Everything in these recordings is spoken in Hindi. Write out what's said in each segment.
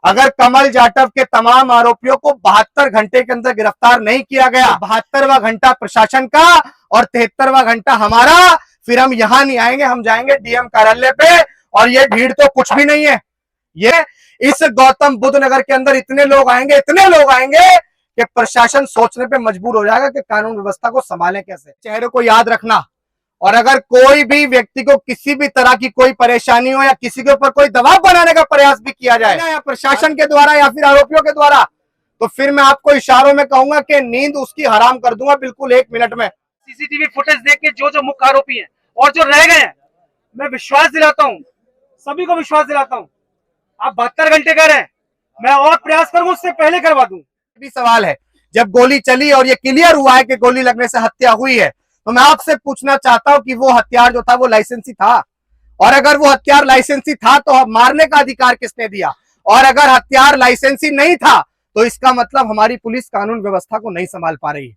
अगर कमल जाटव के तमाम आरोपियों को 72 घंटे के अंदर गिरफ्तार नहीं किया गया, 72वां घंटा प्रशासन का और 73वां घंटा हमारा, फिर हम यहां नहीं आएंगे, हम जाएंगे डीएम कार्यालय पे। और ये भीड़ तो कुछ भी नहीं है, ये इस गौतम बुद्ध नगर के अंदर इतने लोग आएंगे कि प्रशासन सोचने पे मजबूर हो जाएगा कि कानून व्यवस्था को संभालें कैसे। चेहरे को याद रखना, और अगर कोई भी व्यक्ति को किसी भी तरह की कोई परेशानी हो या किसी के ऊपर कोई दबाव बनाने का प्रयास भी किया जाए या प्रशासन के द्वारा या फिर आरोपियों के द्वारा, तो फिर मैं आपको इशारों में कहूंगा कि नींद उसकी हराम कर दूंगा बिल्कुल 1 मिनट में। सीसीटीवी फुटेज देख के जो मुख्य आरोपी हैं और जो रह गए हैं, मैं विश्वास दिलाता हूं, सभी को विश्वास दिलाता हूं, आप 72 घंटे कह रहे हैं, मैं और प्रयास करूंगा उससे पहले करवा दूं। भी सवाल है, जब गोली चली और ये क्लियर हुआ है कि गोली लगने से हत्या हुई है, तो मैं आपसे पूछना चाहता हूं कि वो हथियार जो था वो लाइसेंसी था? और अगर वो हथियार लाइसेंसी था तो मारने का अधिकार किसने दिया? और अगर हथियार लाइसेंसी नहीं था तो इसका मतलब हमारी पुलिस कानून व्यवस्था को नहीं संभाल पा रही है,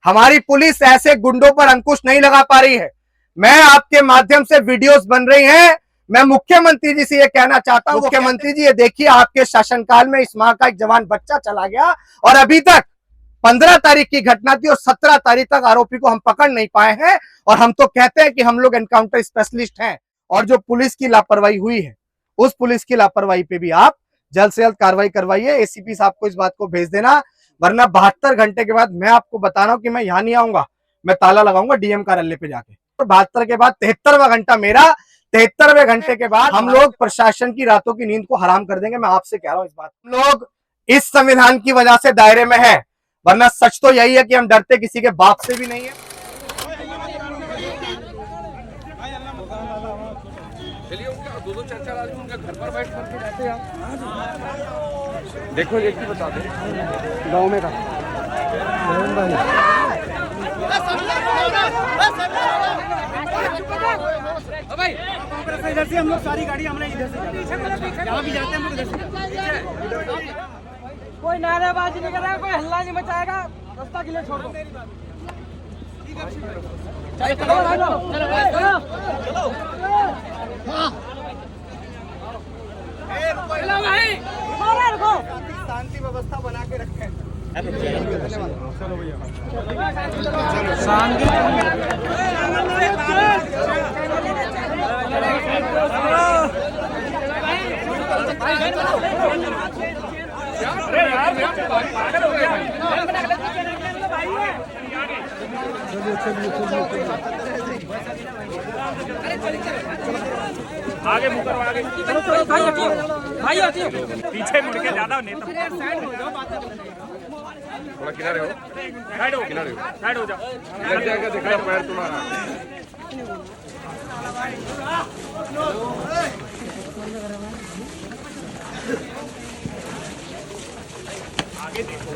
हमारी पुलिस ऐसे गुंडों पर अंकुश नहीं लगा पा रही है। मैं आपके माध्यम से वीडियोस बन रही हैं, मैं मुख्यमंत्री जी से ये कहना चाहता हूं, मुख्यमंत्री जी ये देखिए, आपके शासनकाल में इस माह का एक जवान बच्चा चला गया और अभी तक 15 तारीख की घटना थी और 17 तारीख तक आरोपी को हम पकड़ नहीं पाए हैं। और हम तो कहते हैं कि हम लोग एनकाउंटर स्पेशलिस्ट हैं। और जो पुलिस की लापरवाही हुई है, उस पुलिस की लापरवाही पे भी आप जल्द से जल्द कार्रवाई करवाइए। एसीपी साहब को इस बात को भेज देना, वरना 72 घंटे के बाद मैं आपको बता रहा हूं कि मैं यहां नहीं आऊंगा, मैं ताला लगाऊंगा डीएम कार्यालय पे जाके। और 72 के बाद 73वां घंटा मेरा, 73वें घंटे के बाद हम लोग प्रशासन की रातों की नींद को हराम कर देंगे। मैं आपसे कह रहा हूं इस बात, हम लोग इस संविधान की वजह से दायरे में है, वरना सच तो यही है कि हम डरते किसी के बाप से भी नहीं है। दो 4 आदमी उनके घर पर बैठ करके रहते हैं। देखो एक ही बता दो गाँव में का भाई इधर से हम लोग सारी गाड़ी हमने इधर से जहाँ भी जाते हैं हम लोग इधर से। कोई नारेबाजी नहीं करेगा, कोई हल्ला नहीं मचाएगा, रास्ता के लिए छोड़ दो। शांति व्यवस्था बना के रखें। आगे मुड़ कर आगे पीछे मुड़ के ज्यादा नहीं तो थोड़ा किनारे हो, साइड हो जाओ, लग जाएगा, देखा पैर तुम्हारा। आगे देखो,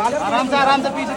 आराम से पीछे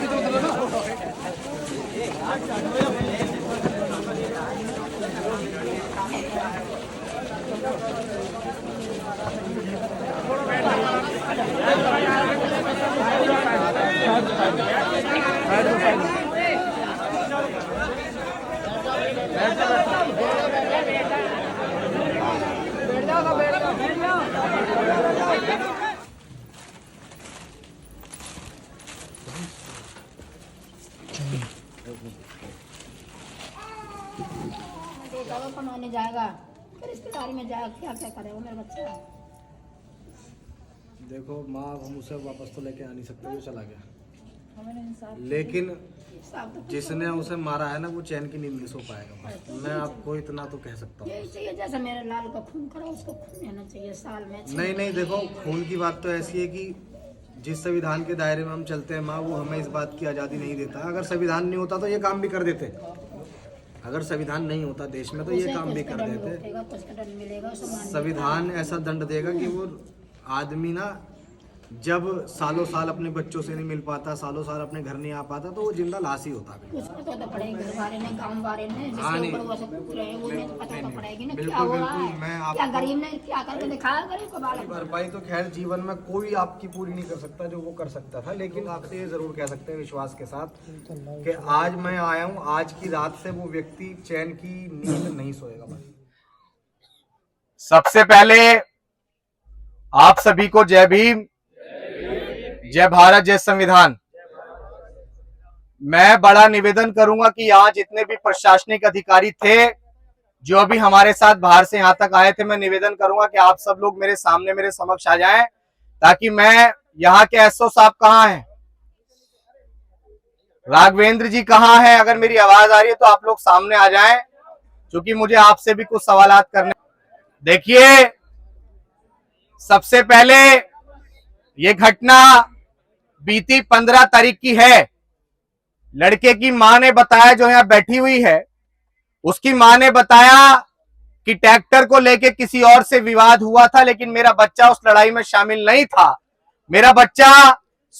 दवा कमाने जाएगा, फिर रिश्तेदारी में जाएगा, क्या क्या करेगा मेरा बच्चा। देखो माँ, हम उसे वापस तो लेके आ नहीं सकते, वो चला गया, लेकिन जिसने उसे मारा है ना वो चैन की नींद नहीं सो पाएगा। मैं आपको इतना तो कह सकता हूँ। यही चाहिए, जैसे मेरे लाल का खून करा उसको खून रहना चाहिए साल में। नहीं देखो, खून की बात तो ऐसी है कि जिस संविधान के दायरे में हम चलते हैं माँ, वो हमें इस बात की आज़ादी नहीं देता। अगर संविधान नहीं होता तो ये काम भी कर देते, अगर संविधान नहीं होता देश में तो ये काम भी कर देते। संविधान ऐसा दंड देगा कि वो आदमी ना जब सालों साल अपने बच्चों से नहीं मिल पाता, सालों साल अपने घर नहीं आ पाता, तो वो जिंदा लाश ही होता है। उसको तो पड़ेगी, घर वाले ने, गाँव वाले ने, हाँ, जिसके नहीं। ऊपर वो सब पूछ रहे हैं, वो तो पता तो पड़ेगी ना, क्या बिल्कुल हुआ बिल्कुल, है, मैं क्या आपको गरीब ने क्या करके दिखाया गरीब को बालक। भरपाई तो खैर जीवन में कोई आपकी पूरी नहीं कर सकता जो वो कर सकता था, लेकिन आपसे ये जरूर कह सकते हैं विश्वास के साथ कि आज मैं आया हूँ, आज की रात से वो व्यक्ति चैन की नींद नहीं सोएगा। बस सबसे पहले आप सभी को जय भीम, जय भारत, जय संविधान। मैं बड़ा निवेदन करूंगा कि यहाँ जितने भी प्रशासनिक अधिकारी थे जो अभी हमारे साथ बाहर से यहाँ तक आए थे, मैं निवेदन करूंगा कि आप सब लोग मेरे सामने, मेरे समक्ष आ जाएं, ताकि मैं यहाँ के एसओ साहब कहाँ हैं, राघवेंद्र जी कहाँ हैं, अगर मेरी आवाज आ रही है तो आप लोग सामने आ जाएं, क्योंकि मुझे आपसे भी कुछ सवालात करने। देखिए, सबसे पहले ये घटना बीती 15 तारीख की है। लड़के की मां ने बताया, जो यहाँ बैठी हुई है, उसकी मां ने बताया कि ट्रैक्टर को लेके किसी और से विवाद हुआ था, लेकिन मेरा बच्चा उस लड़ाई में शामिल नहीं था। मेरा बच्चा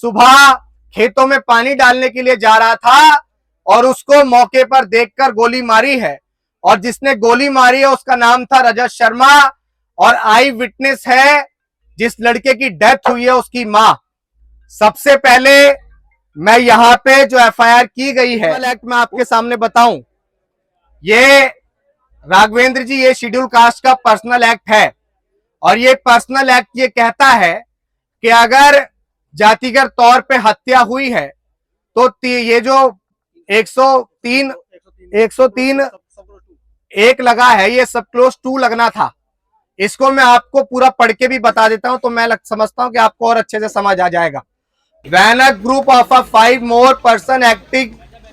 सुबह खेतों में पानी डालने के लिए जा रहा था और उसको मौके पर देखकर गोली मारी है, और जिसने गोली मारी है उसका नाम था रजत शर्मा, और आई विटनेस है जिस लड़के की डेथ हुई है उसकी मां। सबसे पहले मैं यहाँ पे जो एफआईआर की गई है, एक्ट में आपके सामने बताऊं, ये राघवेंद्र जी, ये शेड्यूल कास्ट का पर्सनल एक्ट है, और ये पर्सनल एक्ट ये कहता है कि अगर जातिगत तौर पे हत्या हुई है तो ये जो 103 एक लगा है, ये सब क्लोज 2 लगना था। इसको मैं आपको पूरा पढ़ के भी बता देता हूं, तो मैं समझता हूं कि आपको और अच्छे से समझ आ जाएगा। When a group of 5 more person acting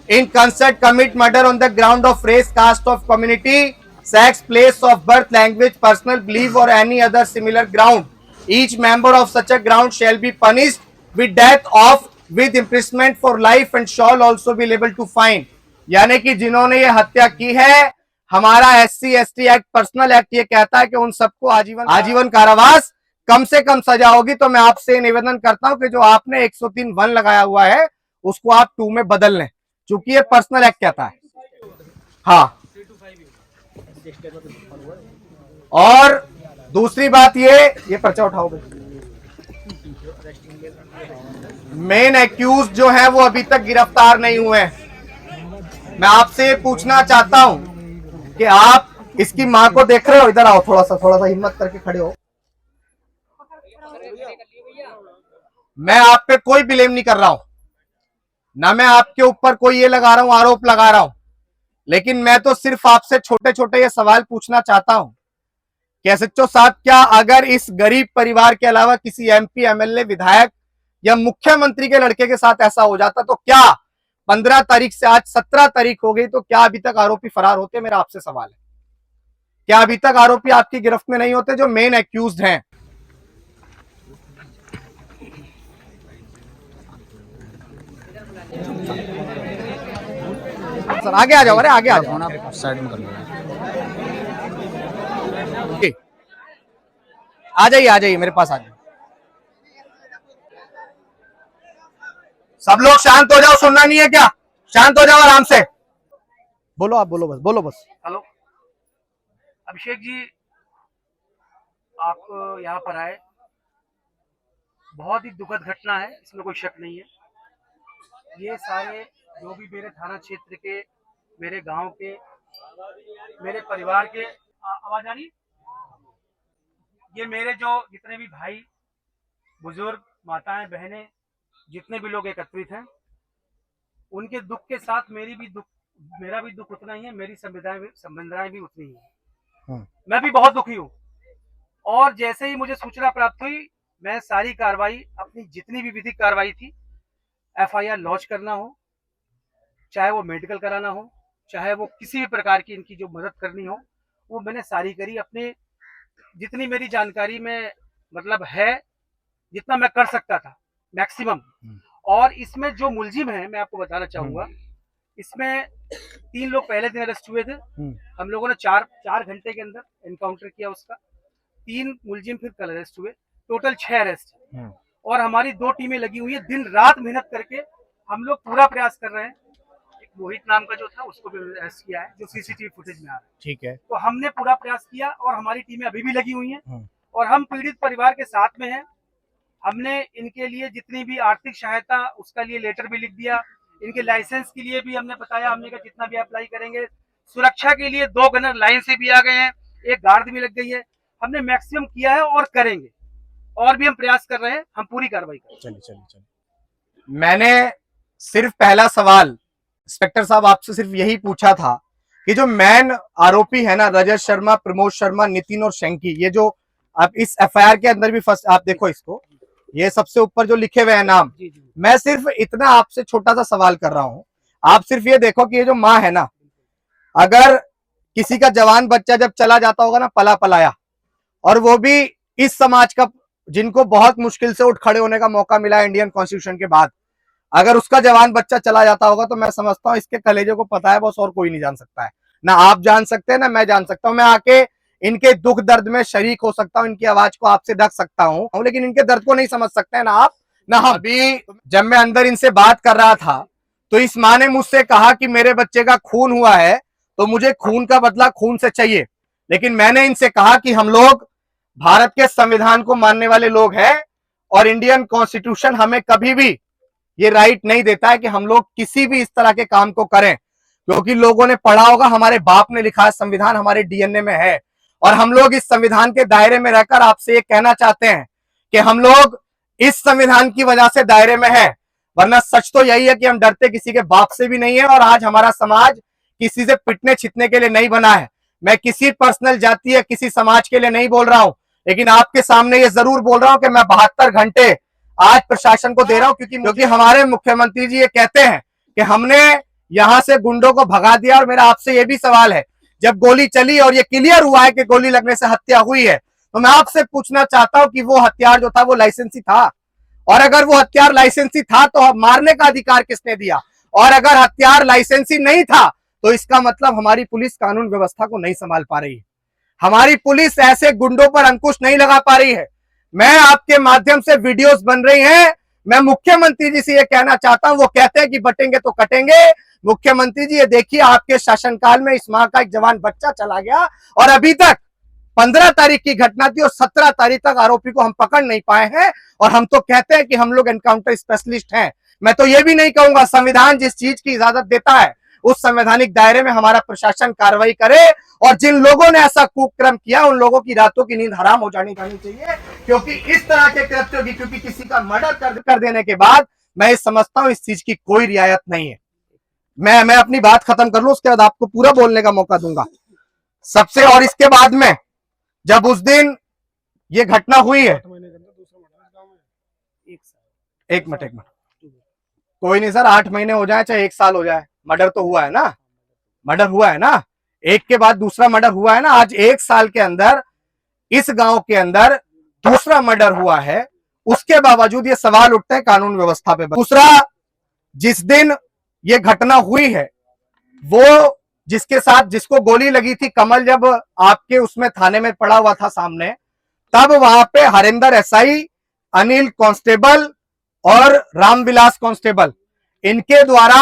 in concert commit murder on the ground of race, caste of community, sex, place of birth, language, personal belief or any other similar ground, each member of such a ground shall be punished with death of with imprisonment for life and shall also be liable to fine। यानी कि जिन्होंने ये हत्या की है, हमारा SC ST act, personal act ये कहता है कि उन सबको आजीवन कारावास कम से कम सजा होगी। तो मैं आपसे निवेदन करता हूं कि जो आपने 103(1) लगाया हुआ है उसको आप 2 में बदल लें, क्योंकि ये पर्सनल एक्ट कहता है। हाँ, और दूसरी बात ये पर्चा उठाओगे, मेन एक्यूज जो है वो अभी तक गिरफ्तार नहीं हुए हैं। मैं आपसे पूछना चाहता हूं कि आप इसकी मां को देख रहे हो, इधर आओ, थोड़ा सा हिम्मत करके खड़े हो। मैं आप पे कोई ब्लेम नहीं कर रहा हूं, ना मैं आपके ऊपर कोई ये लगा रहा हूं, आरोप लगा रहा हूं, लेकिन मैं तो सिर्फ आपसे छोटे छोटे ये सवाल पूछना चाहता हूं कि एसएचओ साहब, क्या अगर इस गरीब परिवार के अलावा किसी MP MLA विधायक या मुख्यमंत्री के लड़के के साथ ऐसा हो जाता तो क्या 15 तारीख से आज 17 तारीख हो गई, तो क्या अभी तक आरोपी फरार होते? मेरा आपसे सवाल है, क्या अभी तक आरोपी आपकी गिरफ्त में नहीं होते जो मेन एक्यूज्ड हैं? सर आगे आ जाओ, अरे आगे आ जाओ, साइड में कर लो। आ जाइए मेरे पास आ जाइए। सब लोग शांत हो जाओ, सुनना नहीं है क्या? शांत हो जाओ, आराम से बोलो, आप बोलो बस। हेलो अभिषेक जी, आप यहाँ पर आए, बहुत ही दुखद घटना है, इसमें कोई शक नहीं है। ये सारे जो भी मेरे थाना क्षेत्र के, मेरे गांव के, मेरे परिवार के, आवाज आ रही, ये मेरे जो जितने भी भाई, बुजुर्ग, माताएं, बहनें, जितने भी लोग एकत्रित हैं, उनके दुख के साथ मेरा भी दुख उतना ही है, मेरी संवेदनाएं भी उतनी ही है। मैं भी बहुत दुखी हूँ, और जैसे ही मुझे सूचना प्राप्त हुई, मैं सारी कार्रवाई, अपनी जितनी भी विधिक कार्रवाई थी, FIR लॉन्च करना हो, चाहे वो मेडिकल कराना हो, चाहे वो किसी भी प्रकार की इनकी जो मदद करनी हो, वो मैंने सारी करी। अपने जितनी मेरी जानकारी में मतलब है, जितना मैं कर सकता था मैक्सिमम। और इसमें जो मुलजिम है, मैं आपको बताना चाहूंगा, इसमें 3 लोग पहले दिन अरेस्ट हुए थे। हम लोगों ने 4 घंटे के अंदर एनकाउंटर किया उसका। 3 मुलजिम फिर कल अरेस्ट हुए, टोटल 6 अरेस्ट। और हमारी 2 टीमें लगी हुई है, दिन रात मेहनत करके हम लोग पूरा प्रयास कर रहे हैं। एक मोहित नाम का जो था उसको भी अरेस्ट किया है, जो सीसीटीवी फुटेज में आ रहा है। ठीक है। तो हमने पूरा प्रयास किया और हमारी टीमें अभी भी लगी हुई हैं और हम पीड़ित परिवार के साथ में हैं। हमने इनके लिए जितनी भी आर्थिक सहायता उसका लिए लेटर भी लिख दिया, इनके लाइसेंस के लिए भी हमने बताया, हमने कहा जितना भी अप्लाई करेंगे। सुरक्षा के लिए 2 गनर लाइन से भी आ गए हैं, एक गार्ड भी लग गई है। हमने मैक्सिमम किया है और करेंगे, और भी हम प्रयास कर रहे हैं, हम पूरी कार्रवाई करेंगे। चलिए। मैंने सिर्फ पहला सवाल इंस्पेक्टर साहब आपसे सिर्फ यही पूछा था कि जो मेन आरोपी है ना, रजत शर्मा, प्रमोद शर्मा, नितिन और शंकी, ये जो आप इस एफआईआर के अंदर भी फर्स्ट आप देखो इसको, ये सबसे ऊपर जो लिखे हुए हैं नाम, मैं सिर्फ इतना आपसे छोटा सा सवाल कर रहा हूं। आप सिर्फ ये देखो कि ये जो माँ है ना, अगर किसी का जवान बच्चा जब चला जाता होगा ना, पला पलाया, और वो भी इस समाज का, जिनको बहुत मुश्किल से उठ खड़े होने का मौका मिला है इंडियन कॉन्स्टिट्यूशन के बाद, अगर उसका जवान बच्चा चला जाता होगा तो मैं समझता हूं इसके कलेजे को पता है बस, और कोई नहीं जान सकता है। ना आप जान सकते हैं ना मैं जान सकता हूं। मैं आके इनके दुख दर्द में शरीक हो सकता हूं, इनकी आवाज को आपसे ढक सकता हूं, लेकिन इनके दर्द को नहीं समझ सकते हैं ना आप ना हम। अभी जब मैं अंदर इनसे बात कर रहा था तो इस माँ ने मुझसे कहा कि मेरे बच्चे का खून हुआ है तो मुझे खून का बदला खून से चाहिए, लेकिन मैंने इनसे कहा कि हम लोग भारत के संविधान को मानने वाले लोग हैं और इंडियन कॉन्स्टिट्यूशन हमें कभी भी ये राइट नहीं देता है कि हम लोग किसी भी इस तरह के काम को करें, क्योंकि लोगों ने पढ़ा होगा, हमारे बाप ने लिखा है, संविधान हमारे डीएनए में है, और हम लोग इस संविधान के दायरे में रहकर आपसे ये कहना चाहते हैं कि हम लोग इस संविधान की वजह से दायरे में है, वरना सच तो यही है कि हम डरते किसी के बाप से भी नहीं है। और आज हमारा समाज किसी से पिटने छिटने के लिए नहीं बना है। मैं किसी पर्सनल जाति या किसी समाज के लिए नहीं बोल रहा हूं, लेकिन आपके सामने ये जरूर बोल रहा हूं कि मैं 72 घंटे आज प्रशासन को दे रहा हूं, क्योंकि हमारे मुख्यमंत्री जी ये कहते हैं कि हमने यहां से गुंडों को भगा दिया। और मेरा आपसे ये भी सवाल है, जब गोली चली और ये क्लियर हुआ है कि गोली लगने से हत्या हुई है, तो मैं आपसे पूछना चाहता हूं कि वो हथियार जो था वो लाइसेंसी था, और अगर वो हथियार लाइसेंसी था तो मारने का अधिकार किसने दिया, और अगर हथियार लाइसेंसी नहीं था तो इसका मतलब हमारी पुलिस कानून व्यवस्था को नहीं संभाल पा रही है, हमारी पुलिस ऐसे गुंडों पर अंकुश नहीं लगा पा रही है। मैं आपके माध्यम से वीडियोस बन रही हैं, मैं मुख्यमंत्री जी से ये कहना चाहता हूं, वो कहते हैं कि बटेंगे तो कटेंगे। मुख्यमंत्री जी ये देखिए, आपके शासनकाल में इस माह का एक जवान बच्चा चला गया और अभी तक 15 तारीख की घटना थी और 17 तारीख तक आरोपी को हम पकड़ नहीं पाए हैं, और हम तो कहते हैं कि हम लोग एनकाउंटर स्पेशलिस्ट हैं। मैं तो ये भी नहीं कहूंगा, संविधान जिस चीज की इजाजत देता है उस संवैधानिक दायरे में हमारा प्रशासन कार्रवाई करे, और जिन लोगों ने ऐसा कुक्रम किया उन लोगों की रातों की नींद हराम हो जानी चाहिए, क्योंकि इस तरह के कृत्यों की, क्योंकि किसी का मर्डर कर देने के बाद मैं ये समझता हूं इस चीज की कोई रियायत नहीं है। मैं अपनी बात खत्म कर लूं, उसके बाद आपको पूरा बोलने का मौका दूंगा सबसे। और इसके बाद में जब उस दिन ये घटना हुई है, एक मिनट कोई नहीं सर, 8 महीने हो जाए चाहे 1 साल हो जाए, मर्डर तो हुआ है ना, मर्डर हुआ है ना, एक के बाद दूसरा मर्डर हुआ है ना। आज 1 साल के अंदर इस गांव के अंदर दूसरा मर्डर हुआ है, उसके बावजूद ये सवाल उठते हैं कानून व्यवस्था पे। दूसरा, जिस दिन ये घटना हुई है वो जिसके साथ जिसको गोली लगी थी, कमल जब आपके उसमें थाने में पड़ा हुआ था सामने, तब वहां पे हरिंदर एसआई, अनिल कांस्टेबल और रामविलास कांस्टेबल, इनके द्वारा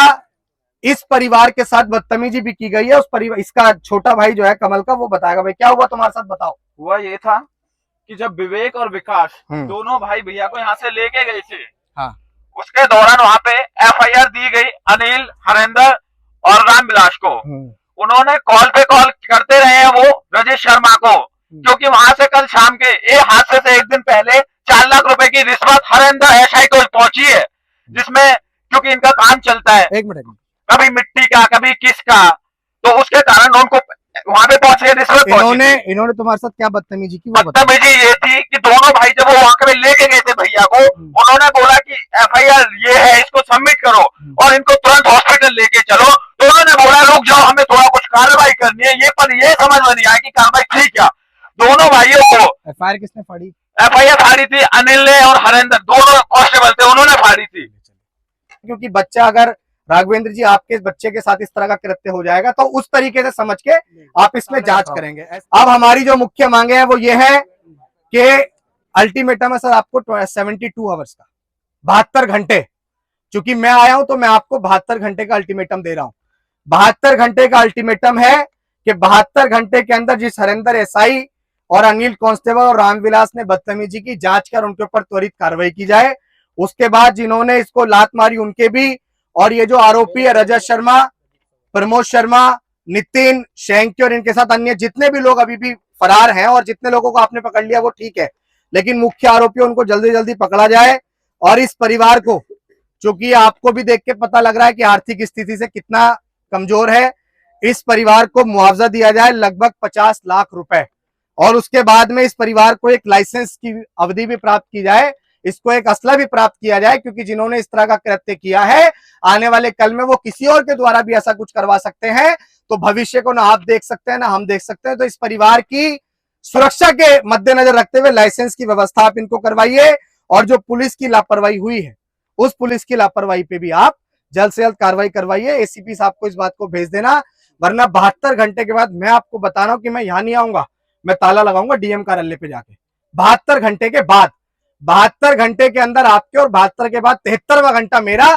इस परिवार के साथ बदतमीजी भी की गई है। उस परिवार, इसका छोटा भाई जो है कमल का, वो बताएगा भाई क्या हुआ तुम्हारे साथ, बताओ। हुआ ये था कि जब विवेक और विकास दोनों भाई भैया को यहाँ से लेके गए थे, हाँ, उसके दौरान वहाँ पे एफआईआर दी गई अनिल, हरेंद्र और रामविलास को। उन्होंने कॉल पे कॉल करते रहे हैं वो रजत शर्मा को, क्योंकि वहां से कल शाम के ये हादसे से 1 दिन पहले 4 लाख रुपए की रिश्वत हरेंद्र एसआई को पहुंची है, जिसमें क्योंकि इनका काम चलता है, एक मिनट, कभी मिट्टी का कभी किसका, तो उसके कारण उनको वहां पे पहुंचे रिश्वत। इन्होंने तुम्हारे साथ क्या बदतमीजी की? बदतमीजी ये थी कि दोनों भाई जब वो वहां पे लेके गए थे भैया को, उन्होंने बोला कि एफआईआर ये है, इसको सबमिट करो और इनको तुरंत हॉस्पिटल लेके चलो। तो उन्होंने बोला रुक जाओ, हमें थोड़ा कुछ कार्रवाई करनी है। ये पर ये समझ में नहीं आया कि कार्रवाई थी क्या। दोनों भाइयों को एफआईआर किसने फाड़ी? एफआईआर फाड़ी थी अनिल ने और हरेंद्र, दोनों कांस्टेबल थे, उन्होंने फाड़ी थी। क्योंकि बच्चा, अगर राघवेंद्र जी आपके बच्चे के साथ इस तरह का कृत्य हो जाएगा तो उस तरीके से समझ के आप इसमें जांच करेंगे। अब हमारी जो मुख्य मांगे हैं वो ये है कि अल्टीमेटम है सर आपको 72 आवर्स का, 72 घंटे। चूंकि मैं आया हूं तो मैं आपको 72 घंटे का अल्टीमेटम दे रहा हूं। 72 घंटे का अल्टीमेटम है कि 72 घंटे के अंदर जिस हरेंद्र एसआई और अनिल कांस्टेबल और रामविलास ने बदतमीजी की, जांच कर उनके ऊपर त्वरित कार्रवाई की जाए। उसके बाद जिन्होंने इसको लात मारी उनके भी, और ये जो आरोपी है रजत शर्मा, प्रमोद शर्मा, नितिन शेंकी और इनके साथ अन्य जितने भी लोग अभी भी फरार हैं, और जितने लोगों को आपने पकड़ लिया वो ठीक है, लेकिन मुख्य आरोपी उनको जल्दी जल्दी पकड़ा जाए। और इस परिवार को, चूंकि आपको भी देख के पता लग रहा है कि आर्थिक स्थिति से कितना कमजोर है, इस परिवार को मुआवजा दिया जाए लगभग 50 लाख रुपए। और उसके बाद में इस परिवार को एक लाइसेंस की अवधि भी प्राप्त की जाए, इसको एक असला भी प्राप्त किया जाए, क्योंकि जिन्होंने इस तरह का कृत्य किया है आने वाले कल में वो किसी और के द्वारा भी ऐसा कुछ करवा सकते हैं। तो भविष्य को ना आप देख सकते हैं ना हम देख सकते हैं। तो इस परिवार की सुरक्षा के मद्देनजर रखते हुए लाइसेंस की व्यवस्था आप इनको करवाइए, और जो पुलिस की लापरवाही हुई है उस पुलिस की लापरवाही पे भी आप जल्द से जल्द कार्रवाई करवाइए। एसीपी साहब को इस बात को भेज देना, वरना 72 घंटे के बाद मैं आपको बता रहा हूं कि मैं यहां नहीं आऊंगा, मैं ताला लगाऊंगा डीएम कार्यालय पे जाके। 72 घंटे के बाद, 72 घंटे के अंदर आपके और 72 के बाद 73वां घंटा मेरा,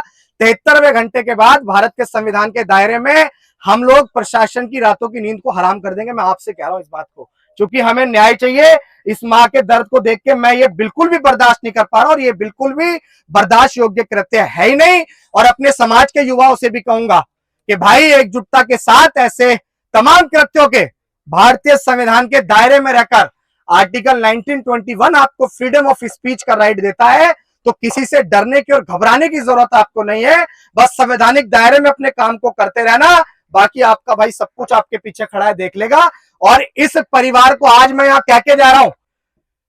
73वें घंटे के बाद भारत के संविधान के दायरे में हम लोग प्रशासन की रातों की नींद को हराम कर देंगे। मैं आपसे कह रहा हूं इस बात को, क्योंकि हमें न्याय चाहिए। इस मां के दर्द को देख के मैं ये बिल्कुल भी बर्दाश्त नहीं कर पा रहा, और ये बिल्कुल भी बर्दाश्त योग्य कृत्य है ही नहीं। और अपने समाज के युवाओं से भी कहूंगा कि भाई एकजुटता के साथ ऐसे तमाम कृत्यों के भारतीय संविधान के दायरे में रहकर आर्टिकल 1921 आपको फ्रीडम ऑफ स्पीच का राइट देता है, तो किसी से डरने की और घबराने की जरूरत आपको नहीं है। बस संवैधानिक दायरे में अपने काम को करते रहना, बाकी आपका भाई सब कुछ आपके पीछे खड़ा है, देख लेगा। और इस परिवार को आज मैं यहां कह के जा रहा हूं,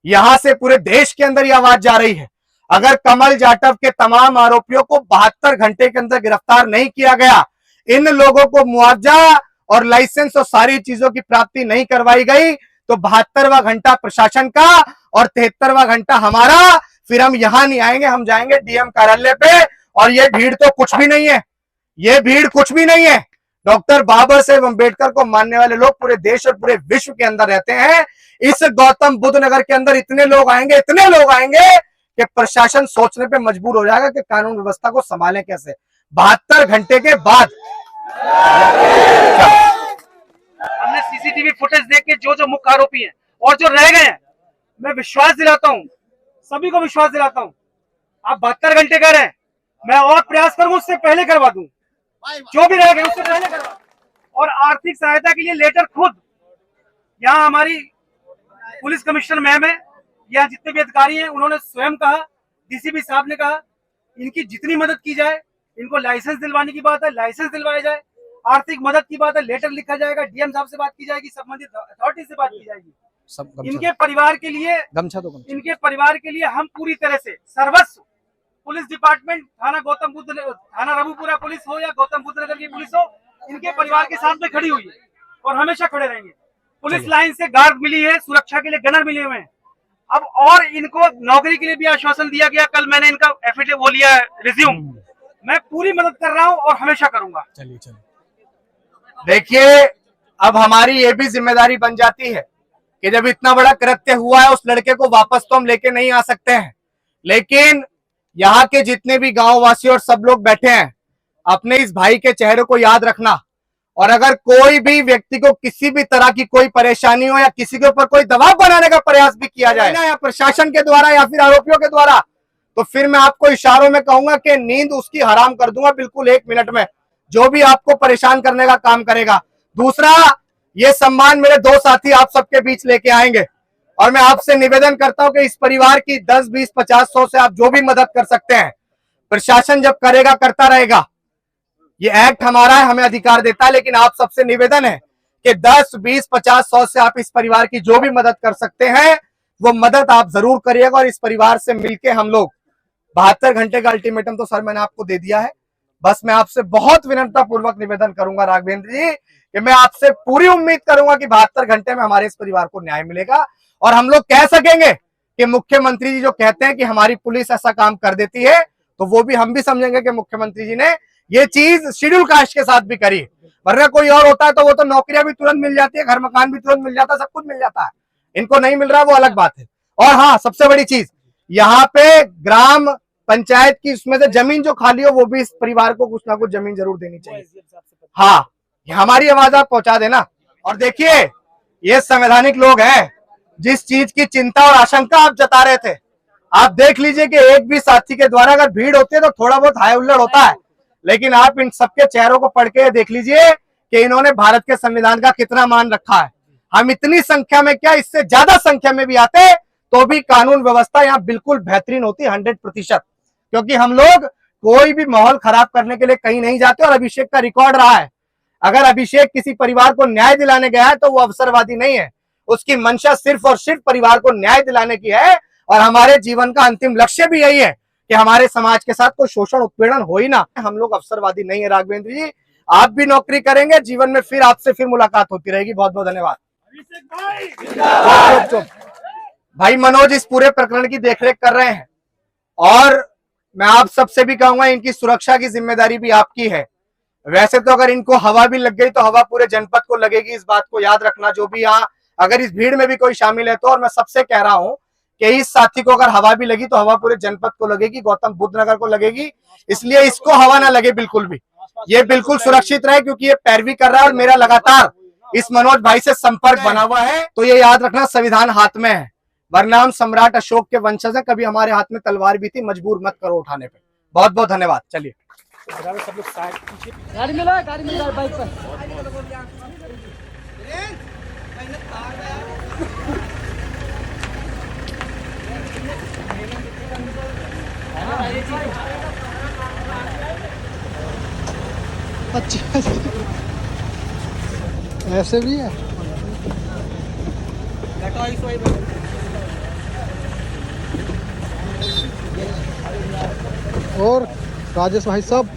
यहां से पूरे देश के अंदर यह आवाज जा रही है, अगर कमल जाटव के तमाम आरोपियों को 72 घंटे के अंदर गिरफ्तार नहीं किया गया, इन लोगों को मुआवजा और लाइसेंस और सारी चीजों की प्राप्ति नहीं करवाई गई, तो 72वां घंटा प्रशासन का और 73वां घंटा हमारा। फिर हम यहां नहीं आएंगे, हम जाएंगे डीएम कार्यालय पे। और ये भीड़ तो कुछ भी नहीं है, ये भीड़ कुछ भी नहीं है। डॉक्टर बाबा साहेब अम्बेडकर को मानने वाले लोग पूरे देश और पूरे विश्व के अंदर रहते हैं। इस गौतम बुद्ध नगर के अंदर इतने लोग आएंगे, इतने लोग आएंगे कि प्रशासन सोचने पे मजबूर हो जाएगा कि कानून व्यवस्था को संभालें कैसे। 72 घंटे के बाद हमने सीसीटीवी फुटेज देख के जो जो मुख्य आरोपी हैं और जो रह गए हैं, मैं विश्वास दिलाता हूं, सभी को विश्वास दिलाता हूं, आप 72 घंटे कर रहे हैं, मैं और प्रयास करूंगा उससे पहले करवा दूं, जो भी रह गए उससे पहले करवा दूं। और आर्थिक सहायता के लिए लेटर खुद यहाँ हमारी पुलिस कमिश्नर मैम है, यहाँ जितने भी अधिकारी हैं, उन्होंने स्वयं कहा, डीसीपी साहब ने कहा, इनकी जितनी मदद की जाए, इनको लाइसेंस दिलवाने की बात है, लाइसेंस दिलवाया जाए, आर्थिक मदद की बात है, लेटर लिखा जाएगा, डीएम साहब से बात की जाएगी, संबंधित अथॉरिटी से बात की जाएगी। इनके परिवार के लिए, इनके परिवार के लिए हम पूरी तरह से सर्वस्व, पुलिस डिपार्टमेंट, थाना गौतम बुद्ध, थाना रघुपुरा पुलिस हो या गौतम बुद्ध नगर की पुलिस हो, इनके परिवार के साथ में खड़ी हुई है और हमेशा खड़े रहेंगे। पुलिस लाइन से गार्ड मिली है, सुरक्षा के लिए गनर मिले हुए हैं। अब और इनको नौकरी के लिए भी आश्वासन दिया गया, कल मैंने इनका एफिडेविट वो लिया रिज्यूम, मैं पूरी मदद कर रहा हूं और हमेशा करूंगा। चलिए देखिए, अब हमारी ये भी जिम्मेदारी बन जाती है कि जब इतना बड़ा कृत्य हुआ है, उस लड़के को वापस तो हम लेके नहीं आ सकते हैं, लेकिन यहाँ के जितने भी गांव वासी और सब लोग बैठे हैं, अपने इस भाई के चेहरे को याद रखना। और अगर कोई भी व्यक्ति को किसी भी तरह की कोई परेशानी हो या किसी के ऊपर कोई दबाव बनाने का प्रयास भी किया जाए ना, या प्रशासन के द्वारा या फिर आरोपियों के द्वारा, तो फिर मैं आपको इशारों में कहूंगा कि नींद उसकी हराम कर दूंगा बिल्कुल 1 मिनट में, जो भी आपको परेशान करने का काम करेगा। दूसरा, ये सम्मान मेरे 2 साथी आप सबके बीच लेके आएंगे, और मैं आपसे निवेदन करता हूं कि इस परिवार की 10, 20, 50, 100 से आप जो भी मदद कर सकते हैं, प्रशासन जब करेगा करता रहेगा, ये एक्ट हमारा है, हमें अधिकार देता है, लेकिन आप सबसे निवेदन है कि 10, 20, 50, 100 से आप इस परिवार की जो भी मदद कर सकते हैं वो मदद आप जरूर करिएगा। और इस परिवार से मिलके हम लोग 72 घंटे का अल्टीमेटम तो सर मैंने आपको दे दिया है, बस मैं आपसे बहुत विनम्रता पूर्वक निवेदन करूंगा राघवेंद्र जी कि मैं आपसे पूरी उम्मीद करूंगा कि 72 घंटे में हमारे इस परिवार को न्याय मिलेगा, और हम लोग कह सकेंगे कि मुख्यमंत्री जी जो कहते हैं कि हमारी पुलिस ऐसा काम कर देती है, तो वो भी हम भी समझेंगे कि मुख्यमंत्री जी ने ये चीज शेड्यूल कास्ट के साथ भी करी। वरना कोई और होता है तो वो तो नौकरियां भी तुरंत मिल जाती है, घर मकान भी तुरंत मिल जाता है, सब कुछ मिल जाता है, इनको नहीं मिल रहा वो अलग बात है। और हाँ, सबसे बड़ी चीज, यहाँ पे ग्राम पंचायत की उसमें से जमीन जो खाली हो वो भी इस परिवार को कुछ ना कुछ जमीन जरूर देनी चाहिए। हाँ, ये हमारी आवाज आप पहुंचा देना। और देखिए, ये संवैधानिक लोग हैं, जिस चीज की चिंता और आशंका आप जता रहे थे, आप देख लीजिए कि एक भी साथी के द्वारा अगर भीड़ होती है तो थोड़ा बहुत हाय हुल्लड़ होता है, लेकिन आप इन सबके चेहरों को पढ़ के देख लीजिए कि इन्होंने भारत के संविधान का कितना मान रखा है। हम इतनी संख्या में क्या, इससे ज्यादा संख्या में भी आते तो भी कानून व्यवस्था यहाँ बिल्कुल बेहतरीन होती 100%, क्योंकि हम लोग कोई भी माहौल खराब करने के लिए कहीं नहीं जाते। और अभिषेक का रिकॉर्ड रहा है, अगर अभिषेक किसी परिवार को न्याय दिलाने गया है तो वो अवसरवादी नहीं है, उसकी मंशा सिर्फ और सिर्फ परिवार को न्याय दिलाने की है। और हमारे जीवन का अंतिम लक्ष्य भी यही है कि हमारे समाज के साथ कोई शोषण उत्पीड़न हो ही ना। हम लोग अवसरवादी नहीं है। राघवेंद्र जी, आप भी नौकरी करेंगे जीवन में, फिर आपसे फिर मुलाकात होती रहेगी। बहुत बहुत धन्यवाद। भाई मनोज इस पूरे प्रकरण की देखरेख कर रहे हैं, और मैं आप सबसे भी कहूंगा इनकी सुरक्षा की जिम्मेदारी भी आपकी है। वैसे तो अगर इनको हवा भी लग गई तो हवा पूरे जनपद को लगेगी, इस बात को याद रखना। जो भी यहाँ अगर इस भीड़ में भी कोई शामिल है तो, और मैं सबसे कह रहा हूं कि इस साथी को अगर हवा भी लगी तो हवा पूरे जनपद को लगेगी, गौतम बुद्ध नगर को लगेगी। इसलिए इसको हवा ना लगे बिल्कुल भी, ये बिल्कुल सुरक्षित रहे, क्योंकि ये पैरवी कर रहा है और मेरा लगातार इस मनोज भाई से संपर्क बना हुआ है। तो ये याद रखना, संविधान हाथ में है, वरना हम सम्राट अशोक के वंशज हैं। कभी हमारे हाथ में तलवार भी थी, मजबूर मत करो उठाने पे। बहुत बहुत धन्यवाद। चलिए सब लोग साइड पीछे, गाड़ी मिला बाइक पर। अच्छा, ऐसे भी है। और राजेश भाई साहब,